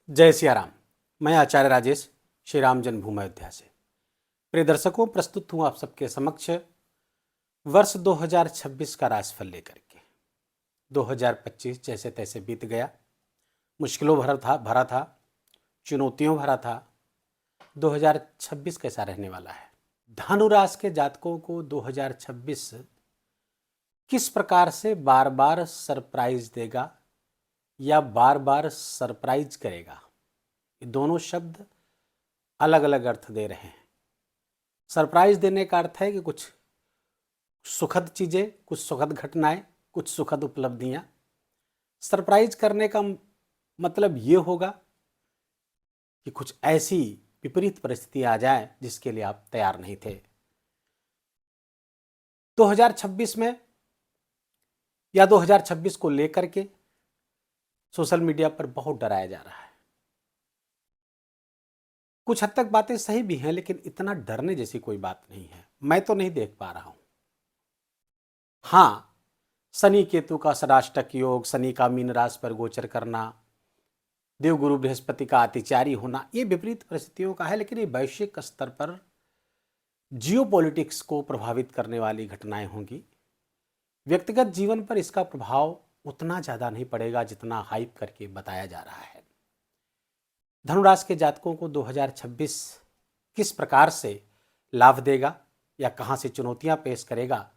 जय सिया राम। मैं आचार्य राजेश श्री राम जन्मभूमि अयोध्या से। प्रिय दर्शकों, प्रस्तुत हूं आप सबके समक्ष वर्ष 2026 का राशिफल लेकर के। 2025 जैसे तैसे बीत गया, मुश्किलों भरा था, चुनौतियों भरा था। 2026 कैसा रहने वाला है? धनु राशि के जातकों को 2026 किस प्रकार से बार बार सरप्राइज देगा या बार बार सरप्राइज करेगा? ये दोनों शब्द अलग अलग अर्थ दे रहे हैं। सरप्राइज देने का अर्थ है कि कुछ सुखद चीजें, कुछ सुखद घटनाएं, कुछ सुखद उपलब्धियां। सरप्राइज करने का मतलब ये होगा कि कुछ ऐसी विपरीत परिस्थिति आ जाए जिसके लिए आप तैयार नहीं थे। 2026 में या 2026 को लेकर के सोशल मीडिया पर बहुत डराया जा रहा है। कुछ हद तक बातें सही भी हैं, लेकिन इतना डरने जैसी कोई बात नहीं है। मैं तो नहीं देख पा रहा हूं। हां, शनि केतु का षडाष्टक योग, शनि का मीन राशि पर गोचर करना, देवगुरु बृहस्पति का अतिचारी होना, ये विपरीत परिस्थितियों का है, लेकिन ये वैश्विक स्तर पर जियोपॉलिटिक्स को प्रभावित करने वाली घटनाएं होंगी। व्यक्तिगत जीवन पर इसका प्रभाव उतना ज्यादा नहीं पड़ेगा जितना हाइप करके बताया जा रहा है। धनुराशि के जातकों को 2026 किस प्रकार से लाभ देगा या कहां से चुनौतियां पेश करेगा,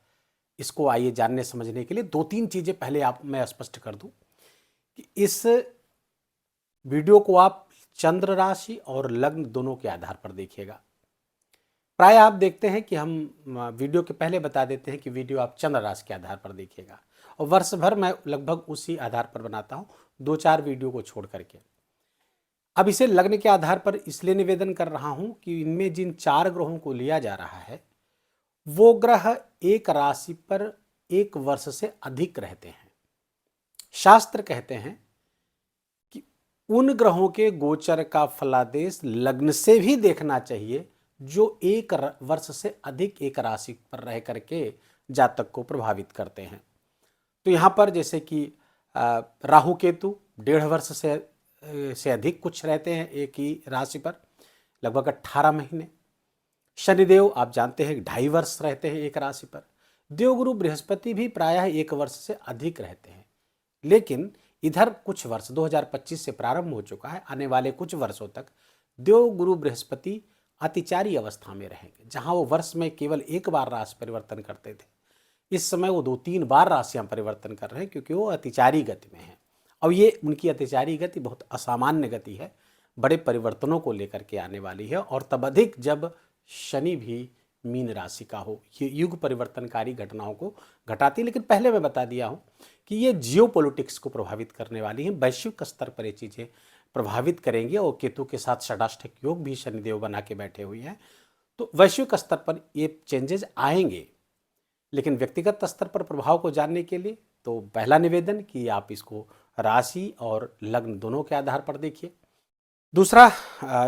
इसको आइए जानने समझने के लिए दो तीन चीजें पहले मैं स्पष्ट कर दूं कि इस वीडियो को आप चंद्र राशि और लग्न दोनों के आधार पर देखिएगा। प्राय आप देखते हैं कि हम वीडियो के पहले बता देते हैं कि वीडियो आप चंद्र राशि के आधार पर देखिएगा, और वर्ष भर मैं लगभग उसी आधार पर बनाता हूं, 2-4 वीडियो को छोड़ करके। अब इसे लग्न के आधार पर इसलिए निवेदन कर रहा हूं कि इनमें जिन 4 ग्रहों को लिया जा रहा है वो ग्रह एक राशि पर एक वर्ष से अधिक रहते हैं। शास्त्र कहते हैं कि उन ग्रहों के गोचर का फलादेश लग्न से भी देखना चाहिए जो एक वर्ष से अधिक एक राशि पर रह करके जातक को प्रभावित करते हैं। तो यहां पर जैसे कि राहु केतु 1.5 वर्ष से अधिक कुछ रहते हैं एक ही राशि पर, लगभग 18 महीने। शनिदेव आप जानते हैं 2.5 वर्ष रहते हैं एक राशि पर। देवगुरु बृहस्पति भी प्रायः 1 वर्ष से अधिक रहते हैं, लेकिन इधर कुछ वर्ष 2025 से प्रारंभ हो चुका है, आने वाले कुछ वर्षों तक देवगुरु बृहस्पति अतिचारी अवस्था में रहेंगे। जहां वो वर्ष में केवल एक बार राशि परिवर्तन करते थे, इस समय वो 2-3 बार राशियां परिवर्तन कर रहे हैं, क्योंकि वो अतिचारी गति में है। और ये उनकी अतिचारी गति बहुत असामान्य गति है, बड़े परिवर्तनों को लेकर के आने वाली है, और तब अधिक जब शनि भी मीन राशि का हो। ये युग परिवर्तनकारी घटनाओं को घटाती है। लेकिन पहले मैं बता दिया हूं कि ये जियोपॉलिटिक्स को प्रभावित करने वाली हैं, वैश्विक स्तर पर ये चीजें प्रभावित करेंगे, और केतु के साथ षडाष्टक योग भी शनिदेव बना के बैठे हुए हैं। तो वैश्विक स्तर पर ये चेंजेस आएंगे, लेकिन व्यक्तिगत स्तर पर प्रभाव को जानने के लिए तो पहला निवेदन कि आप इसको राशि और लग्न दोनों के आधार पर देखिए। दूसरा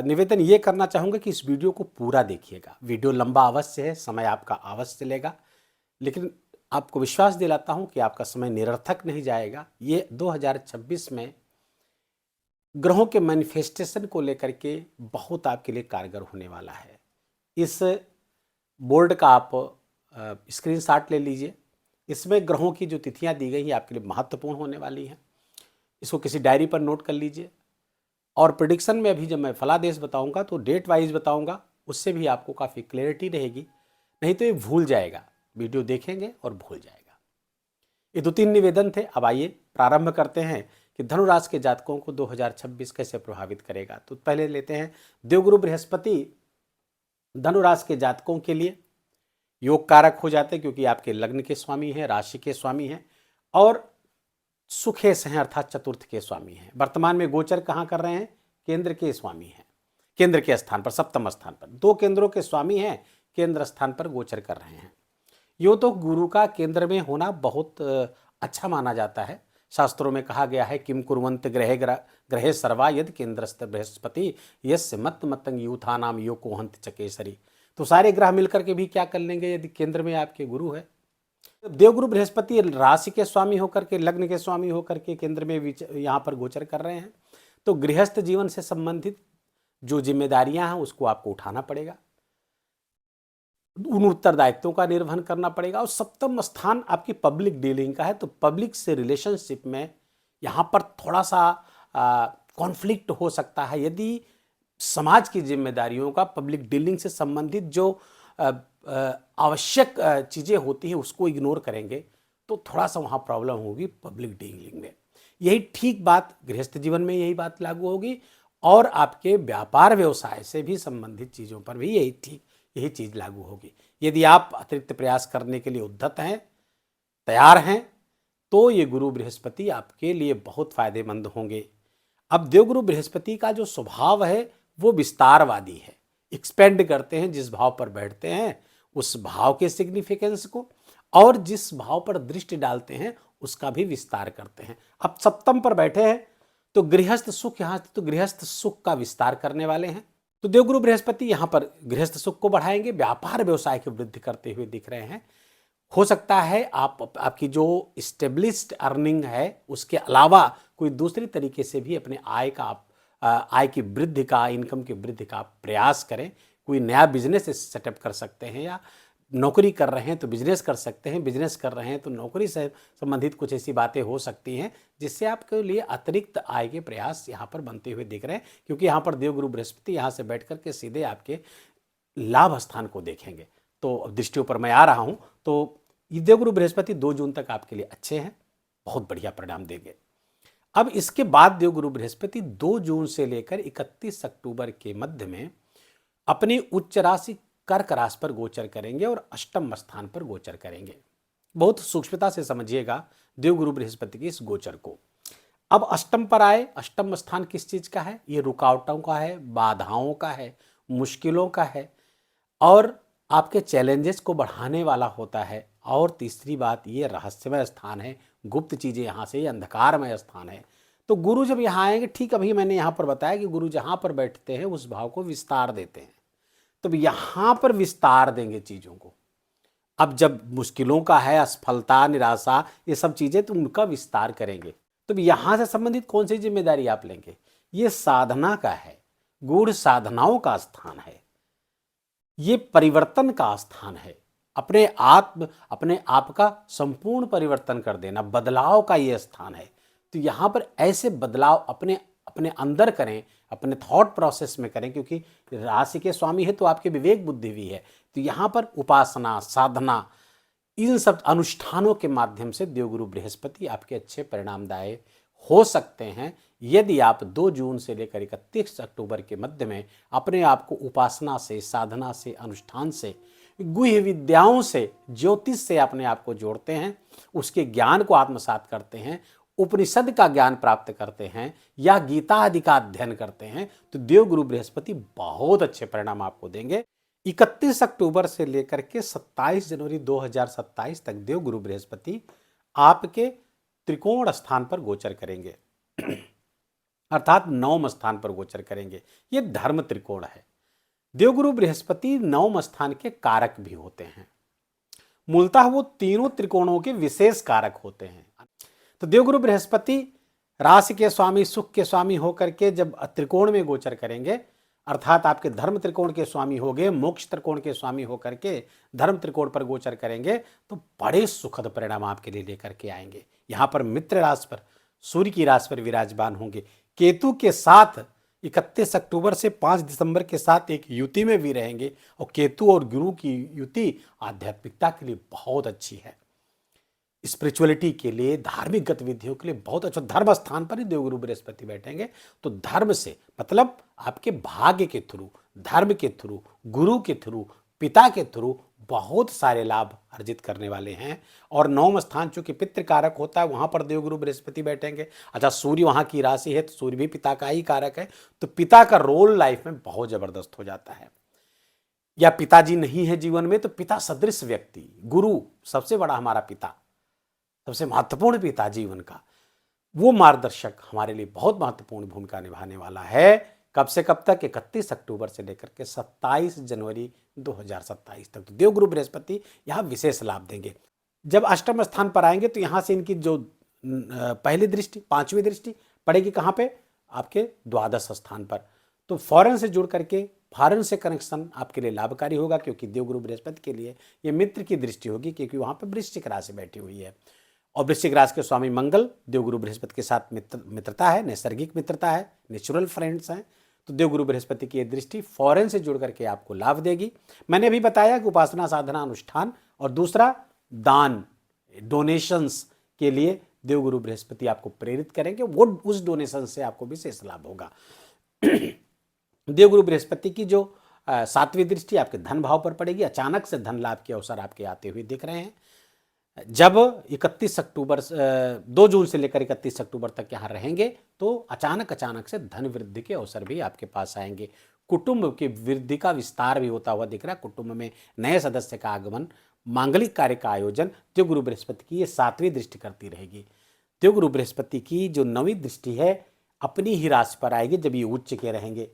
निवेदन ये करना चाहूँगा कि इस वीडियो को पूरा देखिएगा। वीडियो लंबा अवश्य है, समय आपका अवश्य लेगा, लेकिन आपको विश्वास दिलाता हूँ कि आपका समय निरर्थक नहीं जाएगा। ये 2026 में ग्रहों के मैनिफेस्टेशन को लेकर के बहुत आपके लिए कारगर होने वाला है। इस बोर्ड का आप स्क्रीनशॉट ले लीजिए। इसमें ग्रहों की जो तिथियां दी गई हैं आपके लिए महत्वपूर्ण होने वाली हैं। इसको किसी डायरी पर नोट कर लीजिए। और प्रेडिक्शन में अभी जब मैं फलादेश बताऊंगा तो डेट वाइज बताऊंगा, उससे भी आपको काफ़ी क्लैरिटी रहेगी, नहीं तो ये भूल जाएगा। वीडियो देखेंगे और भूल जाएगा। ये 2-3 निवेदन थे। अब आइए प्रारंभ करते हैं कि धनुराशि के जातकों को 2026 कैसे प्रभावित करेगा। तो पहले लेते हैं देवगुरु बृहस्पति धनुराशि के जातकों के लिए योग कारक हो जाते हैं, क्योंकि आपके लग्न के स्वामी हैं, राशि के स्वामी हैं, और सुखेश हैं अर्थात चतुर्थ के स्वामी हैं। वर्तमान में गोचर कहाँ कर रहे हैं? केंद्र के स्वामी हैं, केंद्र के स्थान पर, सप्तम स्थान पर। 2 केंद्रों के स्वामी हैं, केंद्र स्थान पर गोचर कर रहे हैं। यो तो गुरु का केंद्र में होना बहुत अच्छा माना जाता है। शास्त्रों में कहा गया है किम कुर्वन्त ग्रहे सर्वा यदि केंद्रस्थ बृहस्पति यस्य मत मतंग यूथानाम यो कोहंत चकेसरी। तो सारे ग्रह मिलकर के भी क्या कर लेंगे यदि केंद्र में आपके गुरु है। देवगुरु बृहस्पति राशि के स्वामी होकर के, लग्न के स्वामी होकर के केंद्र में यहाँ पर गोचर कर रहे हैं, तो गृहस्थ जीवन से संबंधित जो जिम्मेदारियां हैं उसको आपको उठाना पड़ेगा, उन उत्तरदायित्वों का निर्वहन करना पड़ेगा। और सप्तम स्थान आपकी पब्लिक डीलिंग का है, तो पब्लिक से रिलेशनशिप में यहाँ पर थोड़ा सा कॉन्फ्लिक्ट हो सकता है। यदि समाज की जिम्मेदारियों का पब्लिक डीलिंग से संबंधित जो आवश्यक चीज़ें होती हैं उसको इग्नोर करेंगे तो थोड़ा सा वहाँ प्रॉब्लम होगी पब्लिक डीलिंग में। यही ठीक बात गृहस्थ जीवन में यही बात लागू होगी, और आपके व्यापार व्यवसाय से भी संबंधित चीज़ों पर भी यही चीज़ लागू होगी। यदि आप अतिरिक्त प्रयास करने के लिए उद्यत हैं, तैयार हैं, तो ये गुरु बृहस्पति आपके लिए बहुत फायदेमंद होंगे। अब देवगुरु बृहस्पति का जो स्वभाव है वो विस्तारवादी है, एक्सपेंड करते हैं। जिस भाव पर बैठते हैं उस भाव के सिग्निफिकेंस को, और जिस भाव पर दृष्टि डालते हैं उसका भी विस्तार करते हैं। अब सप्तम पर बैठे हैं तो गृहस्थ सुख, यहाँ तो गृहस्थ सुख का विस्तार करने वाले हैं। तो देवगुरु बृहस्पति यहाँ पर गृहस्थ सुख को बढ़ाएंगे, व्यापार व्यवसाय की वृद्धि करते हुए दिख रहे हैं। हो सकता है आपकी जो स्टेब्लिश्ड अर्निंग है उसके अलावा कोई दूसरी तरीके से भी अपने आय की वृद्धि का, इनकम की वृद्धि का प्रयास करें। कोई नया बिजनेस सेटअप कर सकते हैं, या नौकरी कर रहे हैं तो बिजनेस कर सकते हैं, बिजनेस कर रहे हैं तो नौकरी से संबंधित कुछ ऐसी बातें हो सकती हैं जिससे आपके लिए अतिरिक्त आय के प्रयास यहाँ पर बनते हुए दिख रहे हैं। क्योंकि यहाँ पर देवगुरु बृहस्पति यहाँ से बैठ करके सीधे आपके लाभ स्थान को देखेंगे। तो दृष्टियों पर मैं आ रहा हूँ, तो ये देवगुरु बृहस्पति 2 जून तक आपके लिए अच्छे हैं, बहुत बढ़िया परिणाम देंगे। अब इसके बाद देवगुरु बृहस्पति 2 जून से लेकर 31 अक्टूबर के मध्य में अपनी उच्च राशि कर्क राशि पर गोचर करेंगे और अष्टम स्थान पर गोचर करेंगे। बहुत सूक्ष्मता से समझिएगा देवगुरु बृहस्पति की इस गोचर को। अब अष्टम पर आए, अष्टम स्थान किस चीज का है? ये रुकावटों का है, बाधाओं का है, मुश्किलों का है, और आपके चैलेंजेस को बढ़ाने वाला होता है। और तीसरी बात, ये रहस्यमय स्थान है, गुप्त चीजें यहाँ से, ये अंधकारमय स्थान है। तो गुरु जब यहाँ आएंगे, ठीक अभी मैंने यहाँ पर बताया कि गुरु जहाँ पर बैठते हैं उस भाव को विस्तार देते हैं, तो यहाँ पर विस्तार देंगे चीजों को। अब जब मुश्किलों का है, असफलता, निराशा, ये सब चीजें, तो उनका विस्तार करेंगे। तो यहाँ से संबंधित कौन सी जिम्मेदारी आप लेंगे? ये साधना का है, गूढ़ साधनाओं का स्थान है, ये परिवर्तन का स्थान है, अपने आप का संपूर्ण परिवर्तन कर देना, बदलाव का ये स्थान है। तो यहाँ पर ऐसे बदलाव अपने अंदर करें, अपने थॉट प्रोसेस में करें, क्योंकि राशि के स्वामी है तो आपके विवेक बुद्धि भी है। तो यहाँ पर उपासना, साधना, इन सब अनुष्ठानों के माध्यम से देवगुरु बृहस्पति आपके अच्छे परिणामदायक हो सकते हैं, यदि आप 2 जून से लेकर 31 अक्टूबर के मध्य में अपने आप को उपासना से, साधना से, अनुष्ठान से, गुह्य विद्याओं से, ज्योतिष से अपने आप को जोड़ते हैं, उसके ज्ञान को आत्मसात करते हैं, उपनिषद का ज्ञान प्राप्त करते हैं, या गीता आदि का अध्ययन करते हैं, तो देवगुरु बृहस्पति बहुत अच्छे परिणाम आपको देंगे। 31 अक्टूबर से लेकर के 27 जनवरी 2027 तक देवगुरु बृहस्पति आपके त्रिकोण स्थान पर गोचर करेंगे, अर्थात 9वें स्थान पर गोचर करेंगे। ये धर्म त्रिकोण है। देवगुरु बृहस्पति 9वें स्थान के कारक भी होते हैं। मूलतः वो तीनों त्रिकोणों के विशेष कारक होते हैं। तो देवगुरु बृहस्पति राशि के स्वामी, सुख के स्वामी होकर के जब त्रिकोण में गोचर करेंगे, अर्थात आपके धर्म त्रिकोण के स्वामी हो गए, मोक्ष त्रिकोण के स्वामी होकर के धर्म त्रिकोण पर गोचर करेंगे, तो बड़े सुखद परिणाम आपके लिए लेकर के आएंगे। यहाँ पर मित्र राशि पर, सूर्य की राशि पर विराजमान होंगे, केतु के साथ 31 अक्टूबर से 5 दिसंबर के साथ एक युति में भी रहेंगे। और केतु और गुरु की युति आध्यात्मिकता के लिए बहुत अच्छी है, स्पिरिचुअलिटी के लिए, धार्मिक गतिविधियों के लिए बहुत अच्छा। धर्म स्थान पर ही देवगुरु बृहस्पति बैठेंगे, तो धर्म से मतलब आपके भाग्य के थ्रू, धर्म के थ्रू, गुरु के थ्रू, पिता के थ्रू बहुत सारे लाभ अर्जित करने वाले हैं। और 9वां स्थान चूंकि पितृकारक होता है, वहां पर देवगुरु बृहस्पति बैठेंगे। अच्छा, सूर्य वहां की राशि है तो सूर्य भी पिता का ही कारक है, तो पिता का रोल लाइफ में बहुत जबरदस्त हो जाता है। या पिताजी नहीं है जीवन में, तो पिता सदृश व्यक्ति, गुरु सबसे बड़ा हमारा पिता, सबसे महत्वपूर्ण पिता जीवन का, वो मार्गदर्शक हमारे लिए बहुत महत्वपूर्ण भूमिका निभाने वाला है। कब से कब तक? 31 अक्टूबर से लेकर के 27 जनवरी 2027 तक। तो देवगुरु बृहस्पति यहाँ विशेष लाभ देंगे। जब अष्टम स्थान पर आएंगे तो यहाँ से इनकी जो पहली दृष्टि, 5वीं दृष्टि पड़ेगी कहाँ पे? आपके द्वादश स्थान पर। तो फॉरेन से जुड़ करके फॉरेन से कनेक्शन आपके लिए लाभकारी होगा, क्योंकि देवगुरु बृहस्पति के लिए ये मित्र की दृष्टि होगी, क्योंकि वहां पर वृश्चिक राशि बैठी हुई है और वृश्चिक राशि के स्वामी मंगल देवगुरु बृहस्पति के साथ मित्रता है, नैसर्गिक मित्रता है, नेचुरल फ्रेंड्स हैं। तो देवगुरु बृहस्पति की ये दृष्टि फॉरेन से जुड़ करके आपको लाभ देगी। मैंने अभी बताया कि उपासना, साधना, अनुष्ठान और दूसरा दान, डोनेशंस के लिए देवगुरु बृहस्पति आपको प्रेरित करेंगे, वो उस डोनेशन से आपको विशेष लाभ होगा। देवगुरु बृहस्पति की जो सातवीं दृष्टि आपके धन भाव पर पड़ेगी। अचानक से धन लाभ के अवसर आपके आते हुए दिख रहे हैं। जब 31 अक्टूबर 2 जून से लेकर 31 अक्टूबर तक यहाँ रहेंगे तो अचानक से धन वृद्धि के अवसर भी आपके पास आएंगे। कुटुंब की वृद्धि का विस्तार भी होता हुआ दिख रहा है। कुटुंब में नए सदस्य का आगमन, मांगलिक कार्य का आयोजन देवगुरु बृहस्पति की ये सातवीं दृष्टि करती रहेगी। देवगुरु बृहस्पति की जो 9वीं दृष्टि है अपनी ही राशि पर आएगी जब ये उच्च के रहेंगे,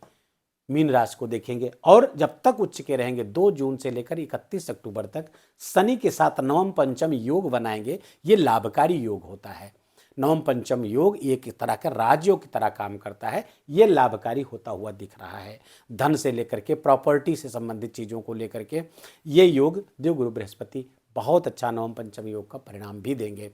मीन राशि को देखेंगे। और जब तक उच्च के रहेंगे 2 जून से लेकर 31 अक्टूबर तक शनि के साथ नवम पंचम योग बनाएंगे। ये लाभकारी योग होता है। नवम पंचम योग एक तरह का राजयोग की तरह काम करता है। ये लाभकारी होता हुआ दिख रहा है। धन से लेकर के प्रॉपर्टी से संबंधित चीज़ों को लेकर के ये योग देवगुरु बृहस्पति बहुत अच्छा नवम पंचम योग का परिणाम भी देंगे।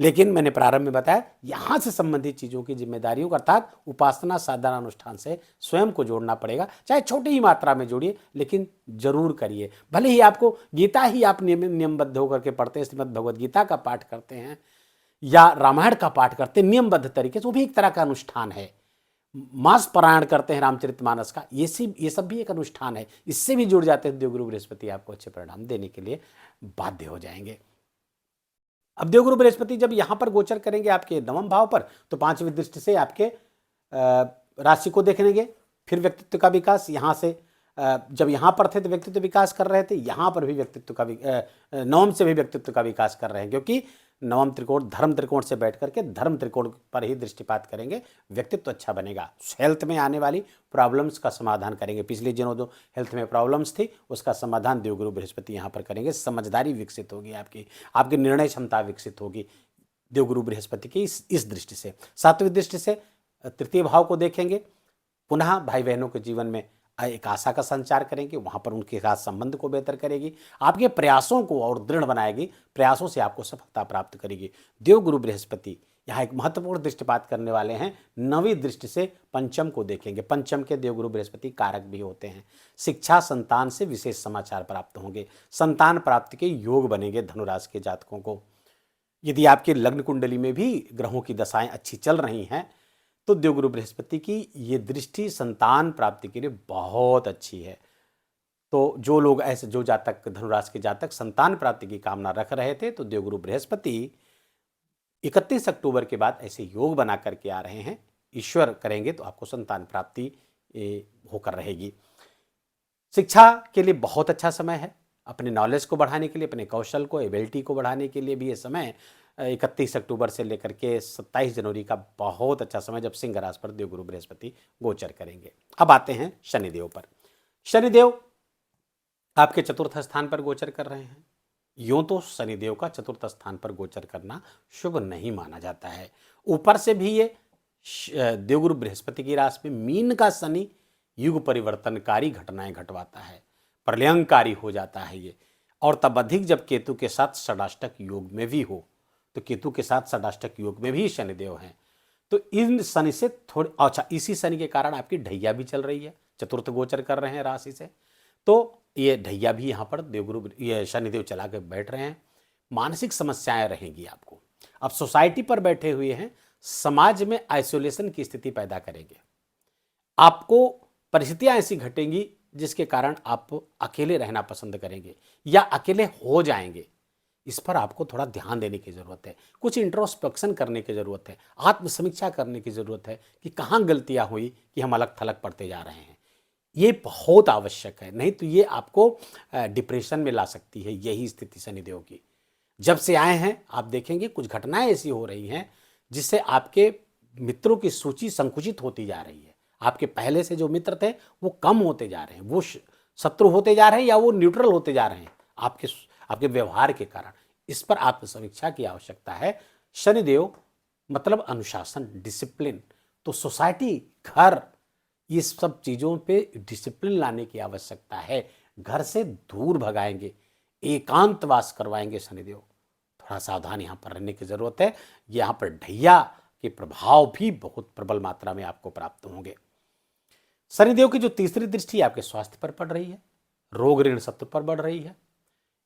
लेकिन मैंने प्रारंभ में बताया यहाँ से संबंधित चीज़ों की जिम्मेदारियों का अर्थात उपासना, साधना, अनुष्ठान से स्वयं को जोड़ना पड़ेगा। चाहे छोटी ही मात्रा में जोड़िए, लेकिन जरूर करिए। भले ही आपको गीता ही आप नियमबद्ध होकर के पढ़ते हैं, श्रीमद् भगवद गीता का पाठ करते हैं या रामायण का पाठ करते हैं नियमबद्ध तरीके से, वो भी एक तरह का अनुष्ठान है। मास पारायण करते हैं रामचरितमानस का, ये सब भी एक अनुष्ठान है। इससे भी जुड़ जाते हैं देवगुरु बृहस्पति आपको अच्छे परिणाम देने के लिए बाध्य हो जाएंगे। अब देवगुरु बृहस्पति जब यहां पर गोचर करेंगे आपके नवम भाव पर, तो 5वीं दृष्टि से आपके राशि को देखेंगे। फिर व्यक्तित्व का विकास, यहां से जब यहां पर थे तो व्यक्तित्व विकास कर रहे थे, यहां पर भी व्यक्तित्व का नवम से भी व्यक्तित्व का विकास कर रहे हैं, क्योंकि नवम त्रिकोण धर्म त्रिकोण से बैठ करके धर्म त्रिकोण पर ही दृष्टिपात करेंगे। व्यक्तित्व अच्छा बनेगा। हेल्थ में आने वाली प्रॉब्लम्स का समाधान करेंगे। पिछले दिनों जो हेल्थ में प्रॉब्लम्स थी उसका समाधान देवगुरु बृहस्पति यहाँ पर करेंगे। समझदारी विकसित होगी, आपकी निर्णय क्षमता विकसित होगी देवगुरु बृहस्पति की इस दृष्टि से। 7वीं दृष्टि से तृतीय भाव को देखेंगे। पुनः भाई बहनों के जीवन में एक आशा का संचार करेंगे, वहां पर उनके साथ संबंध को बेहतर करेगी, आपके प्रयासों को और दृढ़ बनाएगी, प्रयासों से आपको सफलता प्राप्त करेगी। देवगुरु बृहस्पति यहाँ एक महत्वपूर्ण दृष्टिपात करने वाले हैं। 9वीं दृष्टि से पंचम को देखेंगे। पंचम के देवगुरु बृहस्पति कारक भी होते हैं। शिक्षा, संतान से विशेष समाचार प्राप्त होंगे। संतान प्राप्ति के योग बनेंगे धनुराशि के जातकों को। यदि आपके लग्न कुंडली में भी ग्रहों की दशाएं अच्छी चल रही हैं तो देवगुरु बृहस्पति की ये दृष्टि संतान प्राप्ति के लिए बहुत अच्छी है। तो जो लोग ऐसे, जो जातक, धनुराशि के जातक संतान प्राप्ति की कामना रख रहे थे, तो देवगुरु बृहस्पति 31 अक्टूबर के बाद ऐसे योग बना करके आ रहे हैं। ईश्वर करेंगे तो आपको संतान प्राप्ति होकर रहेगी। शिक्षा के लिए बहुत अच्छा समय है। अपने नॉलेज को बढ़ाने के लिए, अपने कौशल को, एबिलिटी को बढ़ाने के लिए भी ये समय 31 अक्टूबर से लेकर के 27 जनवरी का बहुत अच्छा समय, जब सिंह राशि पर देवगुरु बृहस्पति गोचर करेंगे। अब आते हैं शनिदेव पर। शनिदेव आपके चतुर्थ स्थान पर गोचर कर रहे हैं। यूं तो शनिदेव का चतुर्थ स्थान पर गोचर करना शुभ नहीं माना जाता है। ऊपर से भी ये देवगुरु बृहस्पति की राशि में मीन का शनि युग परिवर्तनकारी घटनाएं घटवाता है, प्रलयंकारी हो जाता है ये। और तब अधिक जब केतु के साथ षडाष्टक योग में भी हो, तो केतु के साथ षडाष्टक योग में भी शनिदेव हैं। तो इन शनि से थोड़ी अच्छा, इसी शनि के कारण आपकी ढैया भी चल रही है, चतुर्थ गोचर कर रहे हैं राशि से, तो ये ढैया भी यहाँ पर देवगुरु ये शनिदेव चला के बैठ रहे हैं। मानसिक समस्याएं रहेंगी आपको। अब सोसाइटी पर बैठे हुए हैं, समाज में आइसोलेशन की स्थिति पैदा करेंगे। आपको परिस्थितियां ऐसी घटेंगी जिसके कारण आप अकेले रहना पसंद करेंगे या अकेले हो जाएंगे। इस पर आपको थोड़ा ध्यान देने की जरूरत है। कुछ इंट्रोस्पेक्शन करने की जरूरत है, आत्मसमीक्षा करने की जरूरत है कि कहाँ गलतियां हुई कि हम अलग थलग पड़ते जा रहे हैं। ये बहुत आवश्यक है, नहीं तो ये आपको डिप्रेशन में ला सकती है। यही स्थिति शनिदेव की जब से आए हैं आप देखेंगे कुछ घटनाएं ऐसी हो रही हैं जिससे आपके मित्रों की सूची संकुचित होती जा रही है। आपके पहले से जो मित्र थे वो कम होते जा रहे हैं, वो शत्रु होते जा रहे हैं या वो न्यूट्रल होते जा रहे हैं आपके व्यवहार के कारण। इस पर आत्मसमीक्षा की आवश्यकता है। शनिदेव मतलब अनुशासन, डिसिप्लिन, तो सोसाइटी, घर, इस सब चीज़ों पे डिसिप्लिन लाने की आवश्यकता है। घर से दूर भगाएंगे, एकांतवास करवाएंगे शनिदेव। थोड़ा सावधान यहाँ पर रहने की जरूरत है। यहाँ पर ढैया के प्रभाव भी बहुत प्रबल मात्रा में आपको प्राप्त होंगे। शनिदेव की जो तीसरी दृष्टि आपके स्वास्थ्य पर पड़ रही है, रोग ऋण शत्रु पर बढ़ रही है,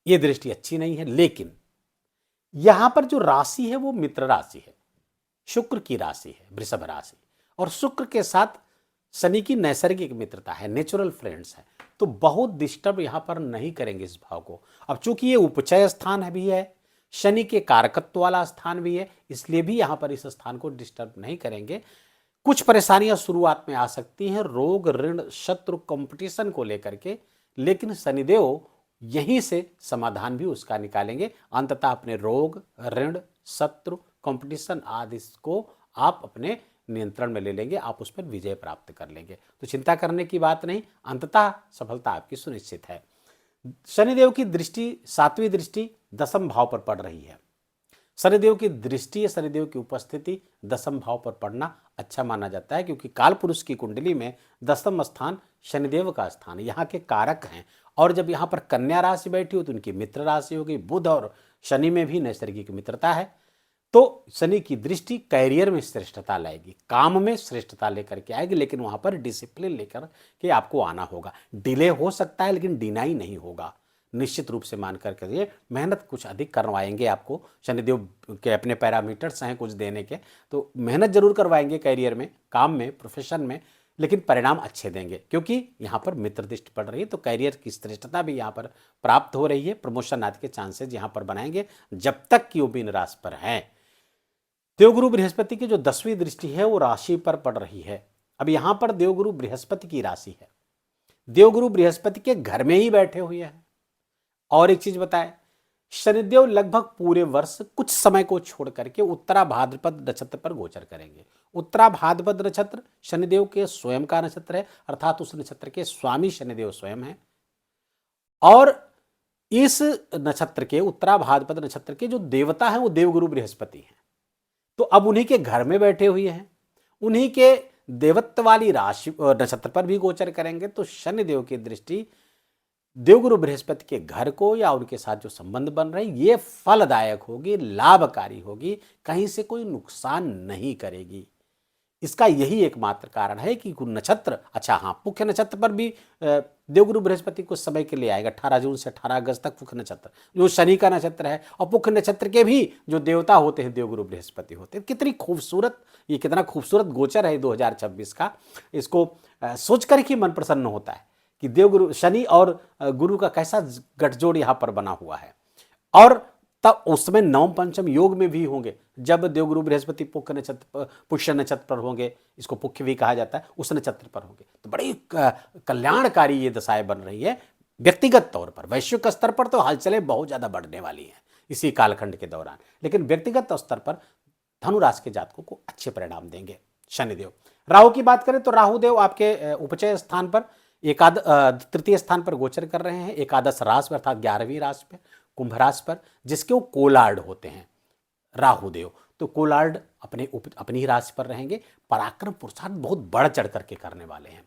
ये दृष्टि अच्छी नहीं है। लेकिन यहां पर जो राशि है वो मित्र राशि है, शुक्र की राशि है, वृषभ राशि, और शुक्र के साथ शनि की नैसर्गिक मित्रता है, नेचुरल फ्रेंड्स है, तो बहुत डिस्टर्ब यहां पर नहीं करेंगे इस भाव को। अब चूंकि ये उपचय स्थान भी है, शनि के कारकत्व वाला स्थान भी है, इसलिए भी यहां पर इस स्थान को डिस्टर्ब नहीं करेंगे। कुछ परेशानियां शुरुआत में आ सकती हैं, रोग ऋण शत्रु कंपटीशन को लेकर के, लेकिन शनिदेव यहीं से समाधान भी उसका निकालेंगे। अंततः अपने रोग ऋण शत्रु कंपटीशन आदि को आप अपने नियंत्रण में ले लेंगे, आप उस पर विजय प्राप्त कर लेंगे। तो चिंता करने की बात नहीं, अंततः सफलता आपकी सुनिश्चित है। शनिदेव की दृष्टि, सातवीं दृष्टि दसम भाव पर पड़ रही है। शनिदेव की दृष्टि, शनिदेव की उपस्थिति दसम भाव पर पड़ना अच्छा माना जाता है, क्योंकि काल पुरुष की कुंडली में दसम स्थान शनिदेव का स्थान, यहाँ के कारक हैं। और जब यहाँ पर कन्या राशि बैठी हो तो उनकी मित्र राशि होगी। बुध और शनि में भी नैसर्गिक मित्रता है, तो शनि की दृष्टि कैरियर में श्रेष्ठता लाएगी, काम में श्रेष्ठता लेकर के आएगी, लेकिन वहां पर डिसिप्लिन लेकर के आपको आना होगा। डिले हो सकता है लेकिन डिनाई नहीं होगा, निश्चित रूप से मान करके ये मेहनत कुछ अधिक करवाएंगे आपको। शनिदेव के अपने पैरामीटर्स हैं कुछ देने के, तो मेहनत जरूर करवाएंगे कैरियर में, काम में, प्रोफेशन में, लेकिन परिणाम अच्छे देंगे, क्योंकि यहाँ पर मित्र दृष्टि पड़ रही है। तो कैरियर की श्रेष्ठता भी यहाँ पर प्राप्त हो रही है, प्रमोशन आदि के चांसेज यहाँ पर बनाएंगे जब तक कि वो मीन राशि पर हैं। देवगुरु बृहस्पति की जो 10वीं दृष्टि है वो राशि पर पड़ रही है। अब यहां पर देवगुरु बृहस्पति की राशि है, देवगुरु बृहस्पति के घर में ही बैठे हुए हैं। और एक चीज बताएं, शनिदेव लगभग पूरे वर्ष कुछ समय को छोड़ करके उत्तरा भाद्रपद नक्षत्र पर गोचर करेंगे। उत्तरा भाद्रपद नक्षत्र शनिदेव के स्वयं का नक्षत्र है, अर्थात उस नक्षत्र के स्वामी शनिदेव स्वयं है। और इस नक्षत्र के, उत्तरा भाद्रपद नक्षत्र के जो देवता है वो देवगुरु बृहस्पति है। तो अब उन्हीं के घर में बैठे हुए हैं, उन्हीं के देवत्व वाली राशि नक्षत्र पर भी गोचर करेंगे। तो शनिदेव की दृष्टि देवगुरु बृहस्पति के घर को या उनके साथ जो संबंध बन रहे हैं ये फलदायक होगी, लाभकारी होगी, कहीं से कोई नुकसान नहीं करेगी। इसका यही एकमात्र कारण है कि नक्षत्र, अच्छा हाँ, मुख्य नक्षत्र पर भी देवगुरु बृहस्पति कुछ समय के लिए आएगा, 18 जून से 18 अगस्त तक मुख्य नक्षत्र जो शनि का नक्षत्र है, और मुख्य नक्षत्र के भी जो देवता होते हैं देवगुरु बृहस्पति होते हैं। कितनी खूबसूरत, ये कितना खूबसूरत गोचर है 2026 का। इसको सोच कर ही मन प्रसन्न होता है कि देवगुरु शनि और गुरु का कैसा गठजोड़ यहाँ पर बना हुआ है। और तब उस समय नवम पंचम योग में भी होंगे, जब देवगुरु बृहस्पति पुष्य नक्षत्र पर होंगे, इसको पुख्य भी कहा जाता है, उस नक्षत्र पर होंगे। तो बड़ी कल्याणकारी ये दशाएं बन रही है। व्यक्तिगत तौर पर, वैश्विक स्तर पर तो हलचलें बहुत ज्यादा बढ़ने वाली हैं इसी कालखंड के दौरान, लेकिन व्यक्तिगत स्तर पर धनु राशि के जातकों को अच्छे परिणाम देंगे शनिदेव। राहु की बात करें तो राहु देव आपके उपचय स्थान पर तृतीय स्थान पर गोचर कर रहे हैं, एकादश राशि अर्थात 11वीं राशि पर, कुंभ राशि पर, जिसके वो कोलार्ड होते हैं राहु देव। तो कोलार्ड अपनी ही राशि पर रहेंगे। पराक्रम पुरुषार्थ बहुत बढ़ चढ़ करके करने वाले हैं,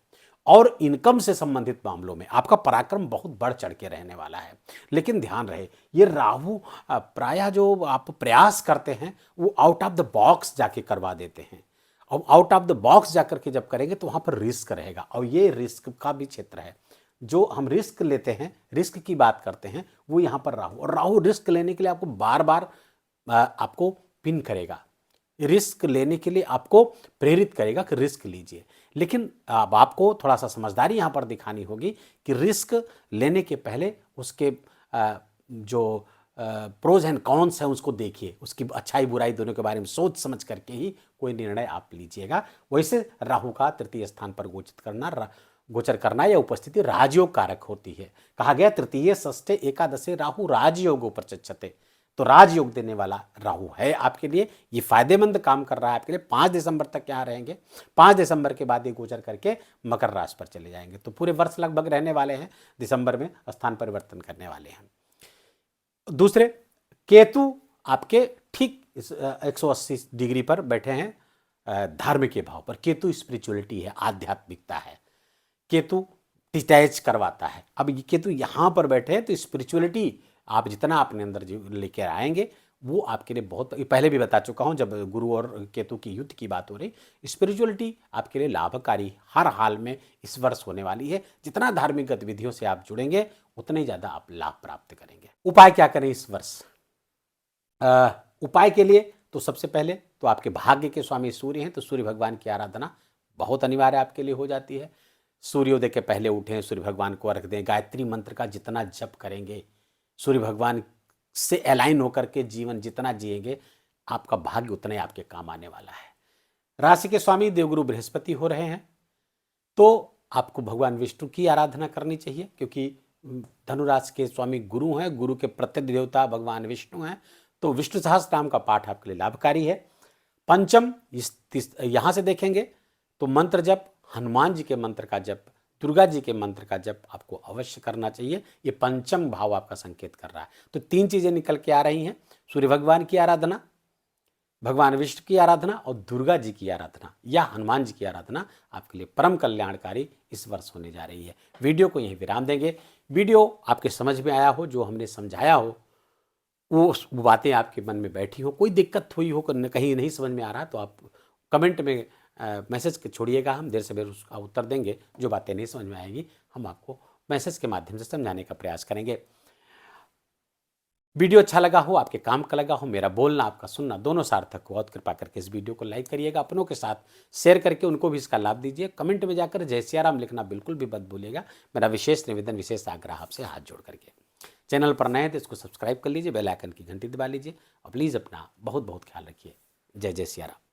और इनकम से संबंधित मामलों में आपका पराक्रम बहुत बढ़ चढ़ के रहने वाला है। लेकिन ध्यान रहे, ये राहु प्रायः जो आप प्रयास करते हैं वो आउट ऑफ द बॉक्स जाके करवा देते हैं, और आउट ऑफ द बॉक्स जाकर के जब करेंगे तो वहां पर रिस्क रहेगा, और ये रिस्क का भी क्षेत्र है। जो हम रिस्क लेते हैं, रिस्क की बात करते हैं, वो यहाँ पर राहु, और राहु रिस्क लेने के लिए आपको बार बार आपको पिन करेगा, रिस्क लेने के लिए आपको प्रेरित करेगा कि रिस्क लीजिए। लेकिन अब आपको थोड़ा सा समझदारी यहाँ पर दिखानी होगी कि रिस्क लेने के पहले उसके जो प्रोज एंड कॉन्स हैं उसको देखिए, उसकी अच्छाई बुराई दोनों के बारे में सोच समझ करके ही कोई निर्णय आप लीजिएगा। वैसे राहु का तृतीय स्थान पर गोचर करना या उपस्थिति राजयोग कारक होती है। कहा गया तृतीय षष्ठे एकादशे राहु राजयोग उपचक्षते, तो राजयोग देने वाला राहु है आपके लिए, ये फायदेमंद काम कर रहा है आपके लिए। 5 दिसंबर तक यहाँ रहेंगे, 5 दिसंबर के बाद ये गोचर करके मकर राशि पर चले जाएंगे। तो पूरे वर्ष लगभग रहने वाले हैं, दिसंबर में स्थान परिवर्तन करने वाले हैं। दूसरे, केतु आपके ठीक 180 डिग्री पर बैठे हैं धार्मिक के भाव पर। केतु स्पिरिचुअलिटी है, आध्यात्मिकता है, केतु डिटैच करवाता है। अब ये केतु यहाँ पर बैठे हैं तो स्पिरिचुअलिटी आप जितना अपने अंदर लेकर आएंगे वो आपके लिए बहुत, पहले भी बता चुका हूँ जब गुरु और केतु की युद्ध की बात हो रही, स्पिरिचुअलिटी आपके लिए लाभकारी हर हाल में इस वर्ष होने वाली है। जितना धार्मिक गतिविधियों से आप जुड़ेंगे उतने ज़्यादा आप लाभ प्राप्त करेंगे। उपाय क्या करें इस वर्ष? उपाय के लिए तो सबसे पहले तो आपके भाग्य के स्वामी सूर्य हैं, तो सूर्य भगवान की आराधना बहुत अनिवार्य आपके लिए हो जाती है। सूर्योदय के पहले उठें, सूर्य भगवान को अर्घ दें, गायत्री मंत्र का जितना जप करेंगे, सूर्य भगवान से अलाइन होकर के जीवन जितना जिएंगे, आपका भाग्य उतना ही आपके काम आने वाला है। राशि के स्वामी देवगुरु बृहस्पति हो रहे हैं, तो आपको भगवान विष्णु की आराधना करनी चाहिए, क्योंकि धनुराशि के स्वामी गुरु हैं, गुरु के प्रत्यक्ष देवता भगवान विष्णु हैं, तो विष्णु सहस्त्र नाम का पाठ आपके लिए लाभकारी है। पंचम यहाँ से देखेंगे तो मंत्र जप, हनुमान जी के मंत्र का जप, दुर्गा जी के मंत्र का जप आपको अवश्य करना चाहिए। ये पंचम भाव आपका संकेत कर रहा है। तो 3 चीजें निकल के आ रही हैं, सूर्य भगवान की आराधना, भगवान विष्णु की आराधना और दुर्गा जी की आराधना या हनुमान जी की आराधना आपके लिए परम कल्याणकारी इस वर्ष होने जा रही है। वीडियो को यहीं विराम देंगे। वीडियो आपके समझ में आया हो, जो हमने समझाया हो वो बातें आपके मन में बैठी हो, कोई दिक्कत हुई हो, कहीं नहीं समझ में आ रहा तो आप कमेंट में मैसेज छोड़िएगा, हम देर से देर उसका उत्तर देंगे। जो बातें नहीं समझ में आएगी हम आपको मैसेज के माध्यम से समझाने का प्रयास करेंगे। वीडियो अच्छा लगा हो, आपके काम का लगा हो, मेरा बोलना आपका सुनना दोनों सार्थक हो, और कृपा करके इस वीडियो को लाइक करिएगा, अपनों के साथ शेयर करके उनको भी इसका लाभ दीजिए। कमेंट में जाकर जय सिया राम लिखना बिल्कुल भी मत भूलिएगा। मेरा विशेष निवेदन, विशेष आग्रह आपसे हाथ जोड़ करके। चैनल पर नए हैं तो इसको सब्सक्राइब कर लीजिए, बेल आइकन की घंटी दबा लीजिए और प्लीज़ अपना बहुत बहुत ख्याल रखिए। जय जय सिया राम।